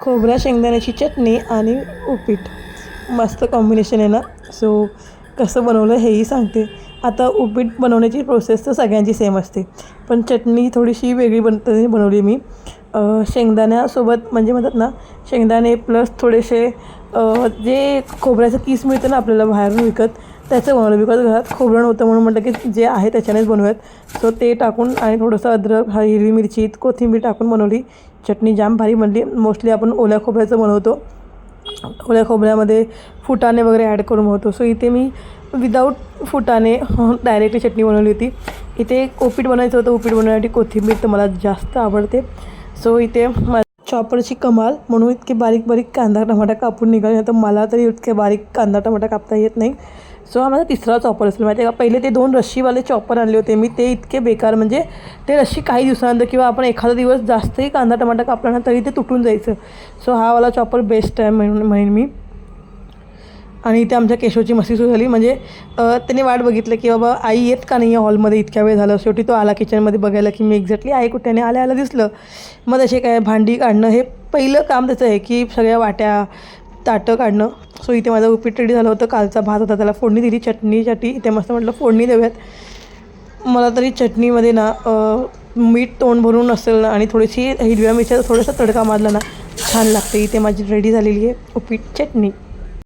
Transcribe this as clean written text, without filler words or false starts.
खोबऱ्या शेंगदाण्याची चटणी आणि उपीट मस्त कॉम्बिनेशन आहे ना. सो कसं बनवलं हेही सांगते. आता उपीट बनवण्याची प्रोसेस तर सगळ्यांची सेम असते, पण चटणी थोडीशी वेगळी बनवली मी. शेंगदाण्यासोबत म्हणजे म्हणतात ना, शेंगदाणे प्लस थोडेसे जे खोबऱ्याचं किस मिळतं ना आपल्याला बाहेरून विकत, त्याचं बनवलं. बिकॉज घरात खोबरं नव्हतं म्हणून म्हटलं की जे आहे त्याच्यानेच बनवूयात. सो ते टाकून आणि थोडंसं अद्रक, हिरवी मिरची, कोथिंबीर टाकून बनवली चटणी. जाम भारी बनली. मोस्टली आपण ओल्या खोबऱ्याचं बनवतो, ओल्या खोबऱ्यामध्ये फुटाणे वगैरे ॲड करून बनवतो. सो इथे मी विदाऊट फुटाणे डायरेक्टली चटणी बनवली होती. इथे उपीट बनायचं होतं. उपीट बनवण्यासाठी कोथिंबीर तर मला जास्त आवडते. सो इथे चॉपरची कमाल म्हणून इतके बारीक बारीक कांदा टमाटा कापून निघाले. तर मला तरी इतके बारीक कांदा टमाटा कापता येत नाही. सो हा माझा तिसरा चॉपर असेल माहिती आहे का. पहिले ते 2 रश्शीवाले चॉपर आणले होते मी, ते इतके बेकार, म्हणजे ते रश्शी काही दिवसानंतर किंवा आपण एखादा दिवस जास्तही कांदा टमाटा कापला ना तरी ते तुटून जायचं. सो हा वाला चॉपर बेस्ट आहे म्हणेन मी. आणि इथे आमच्या केशवची मस्ती सुरू झाली. म्हणजे त्याने वाट बघितलं की बाबा आई येत का नाही आहे हॉलमध्ये, इतक्या वेळ झालं. शेवटी तो आला किचनमध्ये बघायला की मी एक्झॅक्टली आहे कुठे, आणि आल्या दिसलं. मग तसे काय भांडी काढणं हे पहिलं काम त्याचं आहे की सगळ्या वाट्या ताटं काढणं. सो इथे माझं उपीट रेडी झालं होतं. कालचा भात होता, त्याला फोडणी दिली चटणीसाठी. इथे मस्त म्हटलं फोडणी देऊयात. मला तरी चटणीमध्ये ना मीठ तोंड भरून असेल ना आणि थोडीशी हिरव्या मिरच्या थोडासा तडका मारला ना छान लागते. इथे माझी रेडी झालेली आहे उपीट चटणी.